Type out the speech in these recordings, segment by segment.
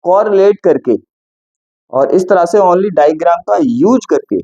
कॉरलेट करके और इस तरह से ओनली डायग्राम का यूज करके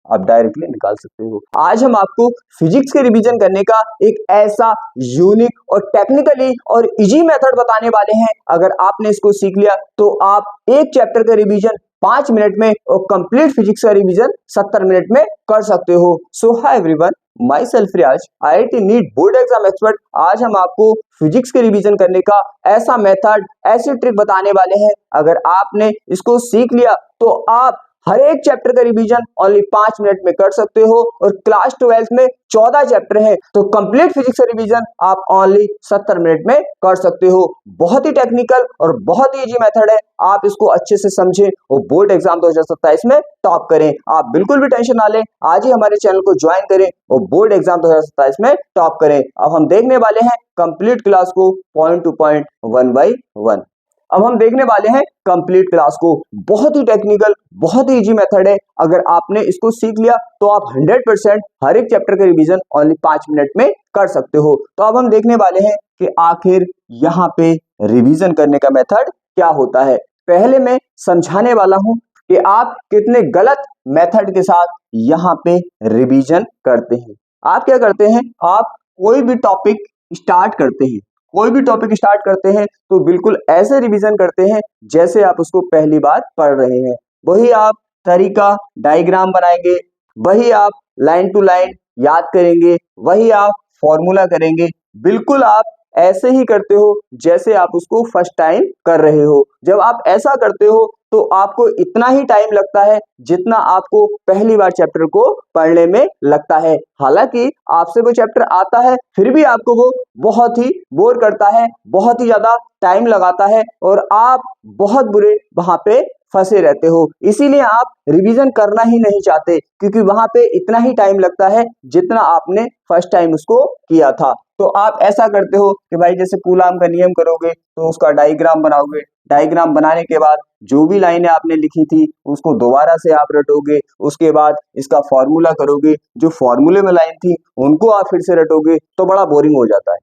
आप डायरेक्टली निकाल सकते हो। आज हम आपको फिजिक्स के रिवीजन करने का एक ऐसा यूनिक और टेक्निकली और इजी मेथड बताने वाले हैं। अगर आपने इसको सीख लिया तो आप एक चैप्टर का रिवीजन 5 मिनट में और कंप्लीट फिजिक्स का रिवीजन 70 मिनट में कर सकते हो। So hi everyone, myself Riyaz, IIT NEET board exam expert. आज हम आपको फिजिक्स के रिवीजन करने का ऐसा मेथड, ऐसी ट्रिक बताने वाले हैं। अगर आपने इसको सीख लिया तो आप हर एक चैप्टर का रिवीजन ओनली 5 मिनट में कर सकते हो और क्लास 12 में 14 चैप्टर है तो कंप्लीट फिजिक्स का रिवीजन आप ओनली 70 मिनट में कर सकते हो। बहुत ही टेक्निकल और बहुत ही इजी मेथड है। आप इसको अच्छे से समझें और बोर्ड एग्जाम 2027 में टॉप करें। आप बिल्कुल भी टेंशन ना लें, आज ही हमारे चैनल को ज्वाइन करें और बोर्ड एग्जाम 2027 में टॉप करें। अब हम देखने वाले हैं कंप्लीट क्लास को point two point, one by one. अब हम देखने वाले हैं कंप्लीट क्लास को। बहुत ही टेक्निकल, बहुत ही इजी मेथड है। अगर आपने इसको सीख लिया तो आप 100% हर एक चैप्टर का रिवीजन ओनली 5 मिनट में कर सकते हो। तो अब हम देखने वाले हैं कि आखिर यहाँ पे रिवीजन करने का मेथड क्या होता है। पहले मैं समझाने वाला हूं कि आप कितने गलत मेथड के साथ यहाँ पे रिवीजन करते हैं। आप क्या करते हैं, आप कोई भी टॉपिक स्टार्ट करते हैं तो बिल्कुल ऐसे रिवीजन करते हैं जैसे आप उसको पहली बार पढ़ रहे हैं। वही आप तरीका डायग्राम बनाएंगे, वही आप लाइन टू लाइन याद करेंगे, वही आप फॉर्मूला करेंगे। बिल्कुल आप ऐसे ही करते हो जैसे आप उसको फर्स्ट टाइम कर रहे हो। जब आप ऐसा करते हो तो आपको इतना ही टाइम लगता है जितना आपको पहली बार चैप्टर को पढ़ने में लगता है। हालांकि आपसे वो चैप्टर आता है फिर भी आपको वो बहुत ही बोर करता है, बहुत ही ज्यादा टाइम लगाता है और आप बहुत बुरे वहां पे फंसे रहते हो। इसीलिए आप रिवीजन करना ही नहीं चाहते क्योंकि वहां पे इतना ही टाइम लगता है जितना आपने फर्स्ट टाइम उसको किया था। तो आप ऐसा करते हो कि भाई जैसे कूलाम का नियम करोगे तो उसका डायग्राम बनाओगे, डायग्राम बनाने के बाद जो भी लाइनें आपने लिखी थी उसको दोबारा से आप रटोगे, उसके बाद इसका फॉर्मूला करोगे, जो फॉर्मूले में लाइन थी उनको आप फिर से रटोगे तो बड़ा बोरिंग हो जाता है।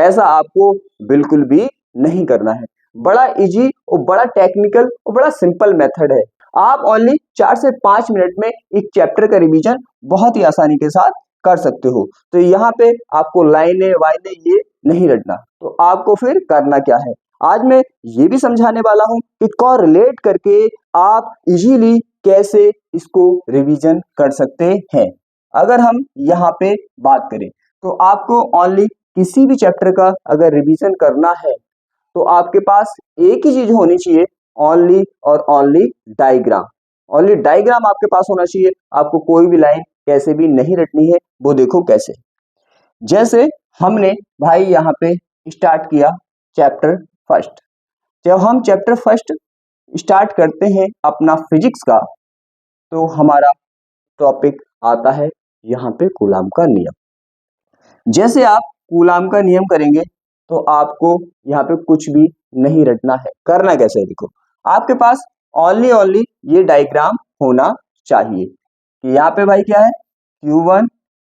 ऐसा आपको बिल्कुल भी नहीं करना है। बड़ा इजी और बड़ा टेक्निकल और बड़ा सिंपल मेथड है। आप ओनली 4 से 5 मिनट में एक चैप्टर का रिवीजन बहुत ही आसानी के साथ कर सकते हो। तो यहाँ पे आपको लाइनें वाइनें ये नहीं रटना। तो आपको फिर करना क्या है, आज मैं ये भी समझाने वाला हूँ कि कोरिलेट करके आप इजीली कैसे इसको रिवीजन कर सकते हैं। अगर हम यहाँ पे बात करें तो आपको ओनली किसी भी चैप्टर का अगर रिवीजन करना है तो आपके पास एक ही चीज होनी चाहिए, ओनली और ओनली डायग्राम। ओनली डायग्राम आपके पास होना चाहिए। आपको कोई भी लाइन कैसे भी नहीं रटनी है। वो देखो कैसे, जैसे हमने भाई यहाँ पे स्टार्ट किया चैप्टर फर्स्ट। जब हम चैप्टर फर्स्ट स्टार्ट करते हैं अपना फिजिक्स का तो हमारा टॉपिक आता है यहाँ पे कूलाम का नियम। जैसे आप कूलाम का नियम करेंगे तो आपको यहाँ पे कुछ भी नहीं रटना है। करना कैसे है, देखो आपके पास ओनली ये डायग्राम होना चाहिए कि यहाँ पे भाई क्या है, Q1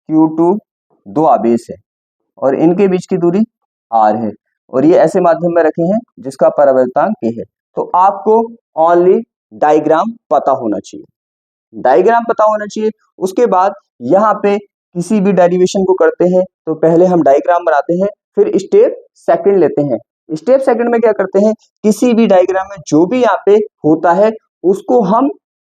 Q2 दो आवेश है और इनके बीच की दूरी r है और ये ऐसे माध्यम में रखे हैं जिसका परावर्तनांक k है। तो आपको ओनली डायग्राम पता होना चाहिए। उसके बाद यहाँ पे किसी भी डेरिवेशन को करते हैं तो पहले हम डायग्राम बनाते हैं, फिर स्टेप सेकंड लेते हैं। स्टेप सेकंड में क्या करते हैं, किसी भी डायग्राम में जो भी यहाँ पे होता है उसको हम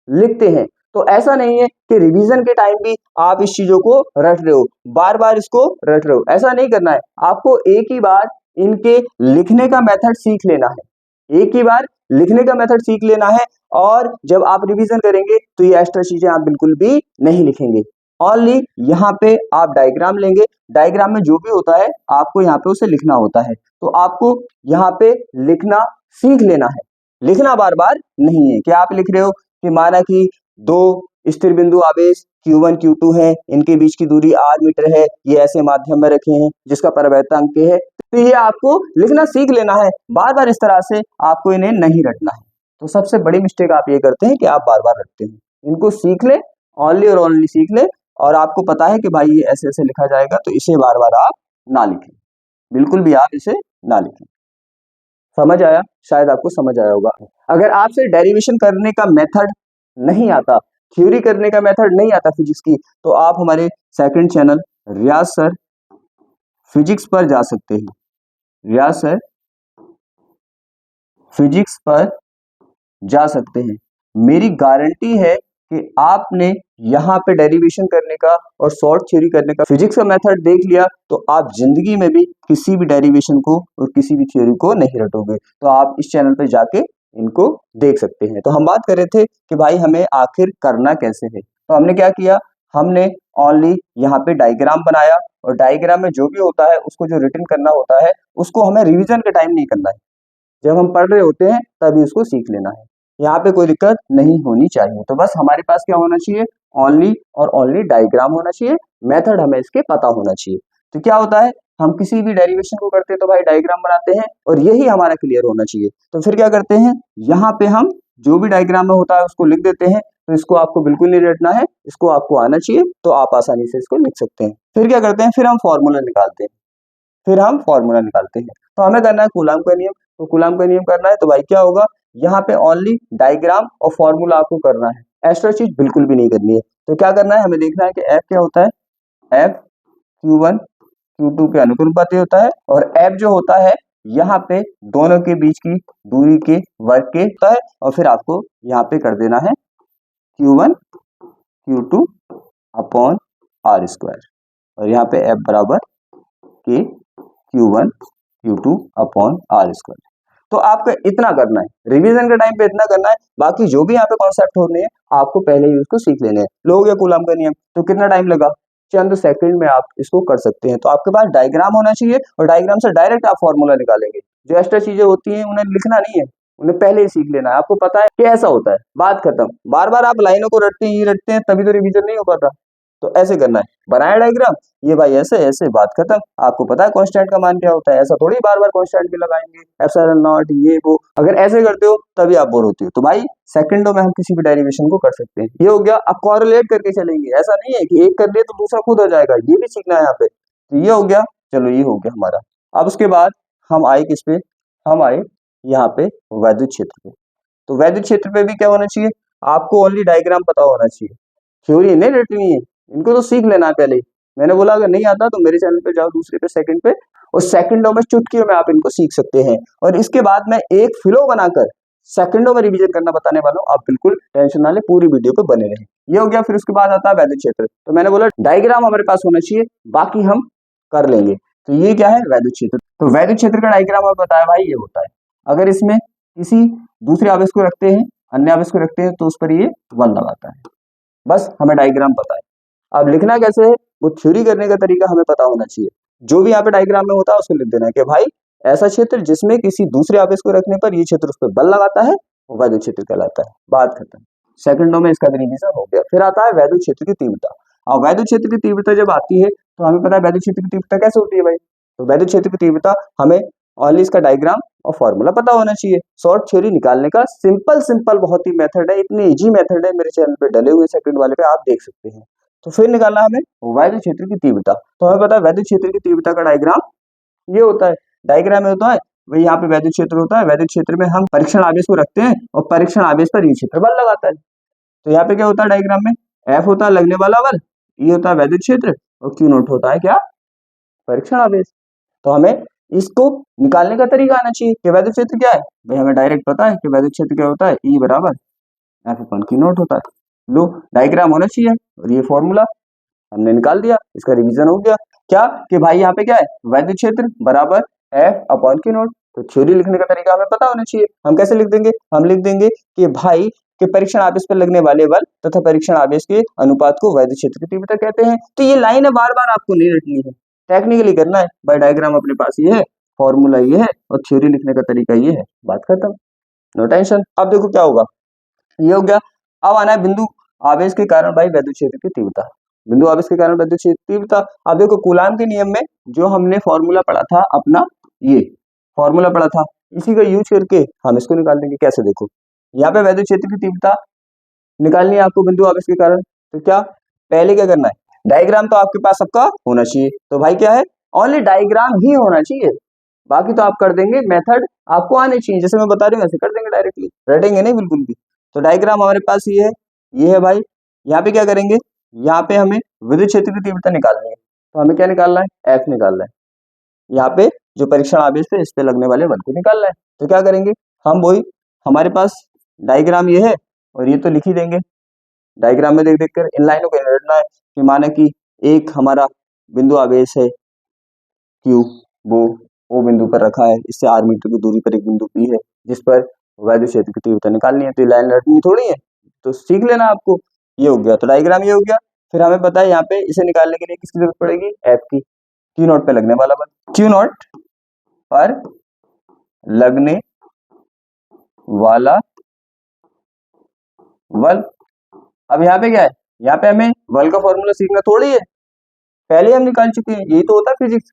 लिखते हैं। तो ऐसा नहीं है कि रिवीजन के टाइम भी आप इस चीजों को रट रहे हो, बार बार इसको रट रहे हो, ऐसा नहीं करना है। आपको एक ही बार इनके लिखने का मेथड सीख लेना है, और जब आप रिवीजन करेंगे तो ये एक्स्ट्रा चीजें आप बिल्कुल भी नहीं लिखेंगे। ओनली यहाँ पे आप डायग्राम लेंगे, डायग्राम में जो भी होता है आपको यहाँ पे उसे लिखना होता है। तो आपको यहाँ पे लिखना सीख लेना है, लिखना बार बार नहीं है कि आप लिख रहे हो कि माना कि दो स्थिर बिंदु आवेश Q1 Q2 है, इनके बीच की दूरी r मीटर है, ये ऐसे माध्यम में रखे हैं जिसका परावर्तनांक k है। तो ये आपको लिखना सीख लेना है, बार बार इस तरह से आपको इन्हें नहीं रटना है। तो सबसे बड़ी मिस्टेक आप ये करते हैं कि आप बार बार रटते हैं। इनको सीख ले, ओनली और ओनली सीख ले, और आपको पता है कि भाई ये ऐसे ऐसे लिखा जाएगा तो इसे बार बार आप ना लिखें, बिल्कुल भी आप इसे ना लिखें। समझ आया? शायद आपको समझ आया होगा। अगर आपसे डेरिवेशन करने का मेथड नहीं आता, थ्योरी करने का मेथड नहीं आता फिजिक्स की, तो आप हमारे सेकंड चैनल रियाज सर फिजिक्स पर जा सकते हैं। रियाज सर फिजिक्स पर जा सकते हैं। मेरी गारंटी है कि आपने यहाँ पे डेरिवेशन करने का और शॉर्ट थ्योरी करने का फिजिक्स का मेथड देख लिया, तो आप जिंदगी में भी किसी भी डेरिवेशन को और किसी भी थ्योरी को नहीं रटोगे। तो आप इस चैनल पे जाके इनको देख सकते हैं। तो हम बात कर रहे थे कि भाई हमें आखिर करना कैसे है। तो हमने क्या किया, हमने ओनली यहाँ पे डायग्राम बनाया, और डायग्राम में जो भी होता है उसको जो रिटन करना होता है उसको हमें रिविजन के टाइम नहीं करना है, जब हम पढ़ रहे होते हैं तभी उसको सीख लेना है। यहाँ पे कोई दिक्कत नहीं होनी चाहिए। तो बस हमारे पास क्या होना चाहिए, ओनली और ओनली डायग्राम होना चाहिए, मेथड हमें इसके पता होना चाहिए। तो क्या होता है, हम किसी भी डेरिवेशन को करते हैं तो भाई डायग्राम बनाते हैं, और यही हमारा क्लियर होना चाहिए। तो फिर क्या करते हैं, यहाँ पे हम जो भी डायग्राम में होता है उसको लिख देते हैं। तो इसको आपको बिल्कुल नहीं रटना है, इसको आपको आना चाहिए, तो आप आसानी से इसको लिख सकते हैं। फिर क्या करते हैं, फिर हम फॉर्मूला निकालते हैं। तो हमें करना है कूलाम का नियम। तो कूलाम का नियम करना है तो भाई क्या होगा, यहाँ पे ओनली डायग्राम और फॉर्मूला आपको करना है, एक्स्ट्रा चीज बिल्कुल भी नहीं करनी है। तो क्या करना है, हमें देखना है कि एफ क्या होता है, एफ Q1 Q2 के अनुपाती होता है, और एफ जो होता है यहाँ पे दोनों के बीच की दूरी के वर्ग के होता है, और फिर आपको यहाँ पे कर देना है Q1 Q2 upon R square, और यहाँ पे एफ बराबर के Q1 Q2 upon R square. तो आपको इतना करना है, रिवीजन के टाइम पे इतना करना है, बाकी जो भी यहाँ पे कॉन्सेप्ट होने हैं आपको पहले ही उसको सीख लेने हैं। लोग या कूलाम का नियम, तो कितना टाइम लगा, चंद सेकंड में आप इसको कर सकते हैं। तो आपके पास डायग्राम होना चाहिए, और डायग्राम से डायरेक्ट आप फॉर्मूला निकालेंगे। जो एक्स्ट्रा चीजें होती हैं उन्हें लिखना नहीं है, उन्हें पहले ही सीख लेना है। आपको पता है कि ऐसा होता है, बात खत्म। बार बार आप लाइनों को रटते हैं तभी तो रिवीजन नहीं हो पाता। तो ऐसे करना है, बनाया डायग्राम, ये भाई ऐसे ऐसे, बात खत्म। आपको पता है कांस्टेंट का मान क्या होता है, ऐसा थोड़ी बार बार कांस्टेंट भी लगाएंगे, एप्सिलॉन नॉट ये वो। अगर ऐसे करते हो तभी आप बोर होते हो। तो भाई सेकंडों में हम किसी भी डेरिवेशन को कर सकते हैं। ये हो गया। अब कोरिलेट करके चलेंगे, ऐसा नहीं है कि एक कर लिए तो दूसरा खुद हो जाएगा, ये भी सीखना है यहाँ पे। तो ये हो गया, चलो ये हो गया हमारा। अब उसके बाद हम आए किस पे, हम आए यहाँ पे वैद्युत क्षेत्र पे। तो वैद्युत क्षेत्र पे भी क्या होना चाहिए, आपको ओनली डायग्राम पता होना चाहिए, थ्योरी नहीं रटनी है। इनको तो सीख लेना है पहले ही। मैंने बोला अगर नहीं आता तो मेरे चैनल पे जाओ, दूसरे पे, सेकंड पे, और सेकंडों में चुटकियों में आप इनको सीख सकते हैं। और इसके बाद मैं एक फ्लो बनाकर सेकंडों में रिवीजन करना बताने वाला हूँ, आप बिल्कुल टेंशन ना ले, पूरी वीडियो पे बने रहें। ये हो गया। फिर उसके बाद आता है वैद्युत क्षेत्र। तो मैंने बोला डायग्राम हमारे पास होना चाहिए, बाकी हम कर लेंगे। तो ये क्या है, वैद्युत क्षेत्र। तो वैद्युत क्षेत्र का डायग्राम हमें बताया भाई ये होता है। अगर इसमें किसी दूसरे आवेश को रखते हैं, अन्य आवेश को रखते हैं, तो उस पर ये 1 लगाता है। बस हमें डायग्राम पता है। अब लिखना कैसे है, वो थ्योरी करने का तरीका हमें पता होना चाहिए। जो भी यहाँ पे डायग्राम में होता है उसको लिख देना है कि भाई ऐसा क्षेत्र जिसमें किसी दूसरे आवेश को रखने पर ये क्षेत्र उस पर बल लगाता है, वो वैद्युत क्षेत्र कहलाता है। बात खत्म। सेकंडों में इसका रिवीजन हो गया। फिर आता है वैद्युत क्षेत्र की तीव्रता। और वैद्युत क्षेत्र की तीव्रता जब आती है तो हमें पता है वैद्युत क्षेत्र की तीव्रता कैसे होती है भाई। तो वैद्युत क्षेत्र की तीव्रता हमें ओनली इसका डायग्राम और फॉर्मूला पता होना चाहिए। शॉर्ट थ्योरी निकालने का सिंपल बहुत ही मेथड है, इतने इजी मेथड है, मेरे चैनल पे डले हुए सेकंड वाले पे आप देख सकते हैं। तो फिर निकालना हमें वैद्युत क्षेत्र की तीव्रता। तो हमें पता है वैद्युत क्षेत्र की तीव्रता का डायग्राम ये होता है। डायग्राम में होता है वही, यहाँ पे वैद्युत क्षेत्र होता है। वैद्युत क्षेत्र में हम परीक्षण आवेश को रखते हैं, और परीक्षण आवेश पर ये क्षेत्र बल लगाता है। तो यहाँ पे क्या होता है डायग्राम में, एफ होता है लगने वाला बल, ई होता है वैद्युत क्षेत्र, और क्यू नोट होता है क्या, परीक्षण आवेश। तो हमें इसको निकालने का तरीका आना चाहिए कि वैद्युत क्षेत्र क्या है। भाई हमें डायरेक्ट पता है कि वैद्युत क्षेत्र क्या होता है, ई बराबर एफ अपन क्यू नोट होता है। लो डायग्राम होना चाहिए, और ये फॉर्मूला हमने निकाल दिया, इसका रिवीजन हो गया। क्या कि भाई यहाँ पे क्या है, वैद्युत क्षेत्र बराबर एफ अपॉन क्यू नोट। तो थ्योरी लिखने का तरीका हमें पता होना चाहिए। हम कैसे लिख देंगे, हम लिख देंगे कि भाई के परीक्षण आवेश पर लगने वाले बल तथा परीक्षण आवेश के अनुपात को वैद्युत क्षेत्र की तीव्रता कहते हैं। तो ये लाइन है, बार बार आपको नहीं रटनी है, टेक्निकली करना है। भाई डायग्राम अपने पास ये है, फॉर्मूला ये है, और थ्योरी लिखने का तरीका ये है, बात खत्म, नो टेंशन। अब देखो क्या होगा, ये हो गया। अब आना है बिंदु आवेश के कारण भाई वैद्युत क्षेत्र की तीव्रता। बिंदु आवेश के कारण वैद्युत क्षेत्र की तीव्रता। अब देखो कूलाम के नियम में जो हमने फॉर्मूला पढ़ा था अपना, ये फॉर्मूला पढ़ा था, इसी का यूज करके हम इसको निकाल देंगे। कैसे, देखो यहाँ पे वैद्युत क्षेत्र की तीव्रता निकालनी है आपको बिंदु आवेश के कारण। तो क्या पहले क्या करना है, डायग्राम तो आपके पास सबका होना चाहिए। तो भाई क्या है, ओनली डायग्राम ही होना चाहिए, बाकी तो आप कर देंगे, मेथड आपको आने चाहिए, जैसे मैं बता रही हूँ ऐसे कर देंगे, डायरेक्टली रटेंगे नहीं बिल्कुल भी। तो डायग्राम हमारे पास ये है भाई। यहाँ पे क्या करेंगे, यहाँ पे हमें विद्युत क्षेत्र की तीव्रता निकालनी है, तो हमें क्या निकालना है, एफ निकालना है। यहाँ पे जो परीक्षण आवेश पे इस पे लगने वाले बल को निकालना है। तो क्या करेंगे हम, वही हमारे पास डायग्राम ये है और ये तो लिख ही देंगे। डायग्राम में देख देख कर इन लाइनों को रटना है कि माने कि एक हमारा बिंदु आवेश है क्यू, वो ओ बिंदु पर रखा है, इससे आर मीटर की दूरी पर एक बिंदु पी है जिस पर वैद्युत क्षेत्र की तीव्रता निकालनी है। तो ये लाइन रटनी थोड़ी है, तो सीख लेना आपको। ये हो गया, तो डायग्राम ये हो गया। फिर हमें पता है यहाँ पे इसे निकालने के लिए किसकी जरूरत पड़ेगी, एफ की। क्यू नॉट पे लगने वाला बल, क्यू नॉट पर लगने वाला बल। अब यहाँ पे क्या है, यहाँ पे हमें बल का फॉर्मूला सीखना थोड़ी है, पहले हम निकाल चुके हैं। यही तो होता है फिजिक्स,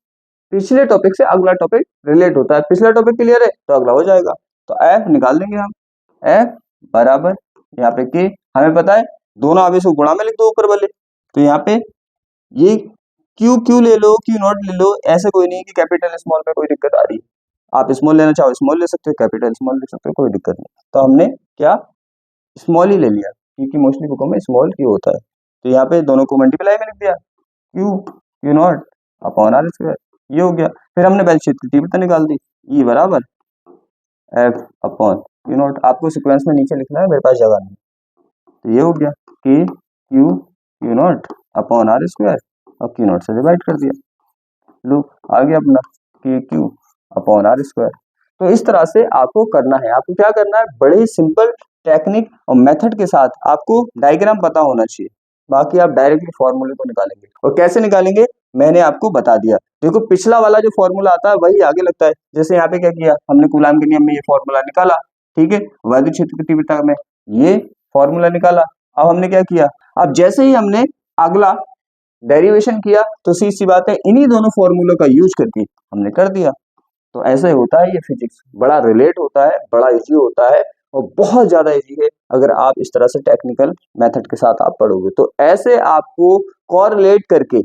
पिछले टॉपिक से अगला टॉपिक रिलेट होता है। पिछला टॉपिक क्लियर है तो अगला हो जाएगा। तो एफ निकाल देंगे हम, एफ बराबर यहाँ पे के, हमें पता है दोनों आवेशों को गुणा में लिख दो ऊपर वाले। तो यहाँ पे ये क्यू क्यू ले लो, क्यू नॉट ले लो, ऐसे कोई नहीं कि कैपिटल स्मॉल में कोई दिक्कत आ रही है। आप स्मॉल लेना चाहो स्मॉल ले सकते हो, कैपिटल स्मॉल ले सकते हो, कोई दिक्कत नहीं। तो हमने क्या स्मॉल ही ले लिया क्योंकि मोस्टली बुकों में स्मॉल क्यू होता है। तो यहाँ पे दोनों को मल्टीप्लाई में लिख दिया, Q Q naught upon R square, ये हो गया। फिर हमने वैद्युत क्षेत्र की तीव्रता निकाल दी, ई बराबर एफ अपॉन क्यू नॉट। आपको सीक्वेंस में नीचे लिखना है, मेरे पास जगह नहीं। तो ये हो गया के Q Q naught upon R square और क्यू नॉट से डिवाइड कर दिया। लो आ गया अपना के क्यू अपॉन आर स्क्वायर। तो इस तरह से आपको करना है। आपको क्या करना है, बड़े ही सिंपल टेक्निक और मेथड के साथ आपको डायग्राम पता होना चाहिए। बाकी आप डायरेक्टली फॉर्मूले को निकालेंगे, और कैसे निकालेंगे मैंने आपको बता दिया। देखो पिछला वाला जो फॉर्मूला आता है वही आगे लगता है। जैसे यहाँ पे क्या किया हमने, कूलाम के नियम में ये फॉर्मूला निकाला, ठीक है, वैद्युत क्षेत्र की तीव्रता में ये फॉर्मूला निकाला। अब हमने क्या किया, अब जैसे ही हमने अगला डेरिवेशन किया तो सीधी सी बात है इन्हीं दोनों फॉर्मूलों का यूज करके हमने कर दिया। तो ऐसे होता है ये फिजिक्स, बड़ा रिलेट होता है, बड़ा इजी होता है और बहुत ज्यादा इजी है अगर आप इस तरह से टेक्निकल मेथड के साथ आप पढ़ोगे। तो ऐसे आपको कोरिलेट करके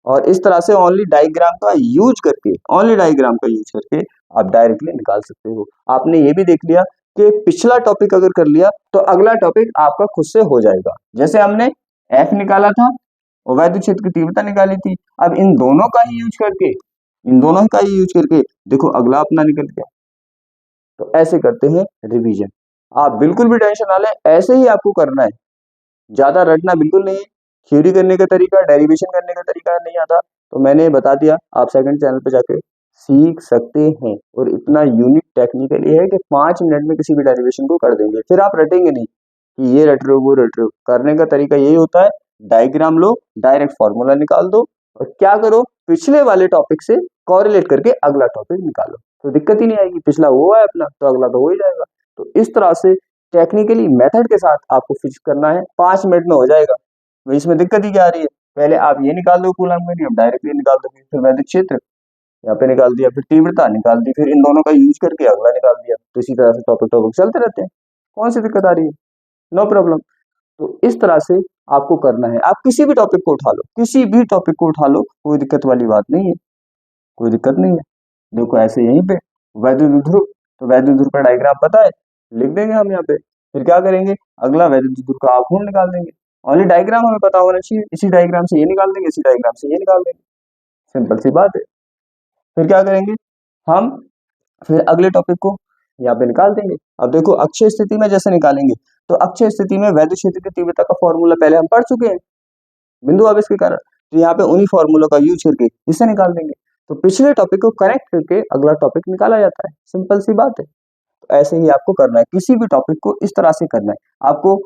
और इस तरह से ओनली डायग्राम का यूज करके, ओनली डायग्राम का यूज करके आप डायरेक्टली निकाल सकते हो। आपने ये भी देख लिया कि पिछला टॉपिक अगर कर लिया तो अगला टॉपिक आपका खुद से हो जाएगा। जैसे हमने एफ निकाला था और वैद्युत क्षेत्र की तीव्रता निकाली थी, अब इन दोनों का ही यूज करके, इन दोनों का ही यूज करके देखो अगला अपना निकल गया। तो ऐसे करते हैं रिवीजन। आप बिल्कुल भी टेंशन ना लें, ऐसे ही आपको करना है, ज्यादा रटना बिल्कुल नहीं है। थ्योरी करने का तरीका, डेरिवेशन करने का तरीका नहीं आता तो मैंने बता दिया, आप सेकंड चैनल पे जाके सीख सकते हैं। और इतना यूनिक टेक्निकल ये है कि 5 मिनट में किसी भी डेरिवेशन को कर देंगे। फिर आप रटेंगे नहीं कि ये रट रहे हो वो रट रहे हो। करने का तरीका यही होता है, डायग्राम लो, डायरेक्ट फॉर्मूला निकाल दो और क्या करो, पिछले वाले टॉपिक से कोरिलेट करके अगला टॉपिक निकालो, तो दिक्कत ही नहीं आएगी। पिछला हुआ है अपना तो अगला तो हो ही जाएगा। तो इस तरह से टेक्निकली मेथड के साथ आपको फिक्स करना है, 5 मिनट में हो जाएगा। इसमें दिक्कत ही क्या आ रही है, पहले आप ये निकाल दो कूलम का नियम, डायरेक्टली निकाल दोगे, फिर वैद्युत क्षेत्र यहाँ पे निकाल दिया, फिर तीव्रता निकाल दी, फिर इन दोनों का यूज करके अगला निकाल दिया। तो इसी तरह से टॉपिक टॉपिक चलते रहते हैं। कौन सी दिक्कत आ रही है, नो प्रॉब्लम। तो इस तरह से आपको करना है। आप किसी भी टॉपिक को उठा लो, किसी भी टॉपिक को उठा लो, कोई दिक्कत वाली बात नहीं है, कोई दिक्कत नहीं है। देखो ऐसे यहीं पे वैद्युत ध्रुव, तो वैद्युत ध्रुव का डायग्राम पता है, लिख देंगे हम यहाँ पे। फिर क्या करेंगे, अगला वैद्युत ध्रुव का आघूर्ण निकाल देंगे। ओनली डायग्राम हमें पता होना चाहिए, इसी डायग्राम से ये निकाल देंगे, इसी डायग्राम से ये निकाल देंगे, सिंपल सी बात है। फिर क्या करेंगे हम, फिर अगले टॉपिक को यहाँ पे निकाल देंगे। अब देखो अक्षय स्थिति में जैसे निकालेंगे, तो अक्षय स्थिति में वैद्युत क्षेत्र की तीव्रता का फॉर्मूला पहले हम पढ़ चुके हैं बिंदु आवेश के कारण। तो यहाँ पे उन्हीं फॉर्मूलों का यूज करके इसे निकाल देंगे। तो पिछले टॉपिक को कनेक्ट करके अगला टॉपिक निकाला जाता है, सिंपल सी बात है। तो ऐसे ही आपको करना है, किसी भी टॉपिक को इस तरह से करना है। आपको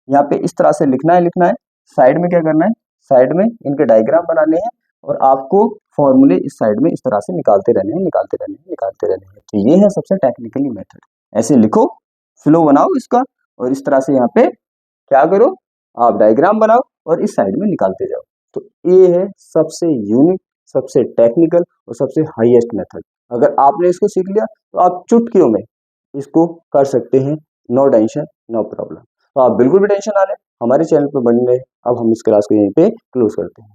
यहाँ पे इस तरह से लिखना है, साइड में क्या करना है, साइड में इनके डायग्राम बनाने हैं और आपको फॉर्मूले इस साइड में इस तरह से निकालते रहने हैं, निकालते रहने हैं, निकालते रहने हैं। तो ये है सबसे टेक्निकली मेथड। ऐसे लिखो, फ्लो बनाओ इसका और इस तरह से यहाँ पे क्या करो, आप डायग्राम बनाओ और इस साइड में निकालते जाओ। तो ये है सबसे यूनिक, सबसे टेक्निकल और सबसे हाईएस्ट मेथड। अगर आपने इसको सीख लिया तो आप चुटकियों में इसको कर सकते हैं, नो टेंशन नो प्रॉब्लम। तो आप बिल्कुल भी टेंशन ना लें, हमारे चैनल पर बने रहे। अब हम इस क्लास को यहीं पे क्लोज करते हैं।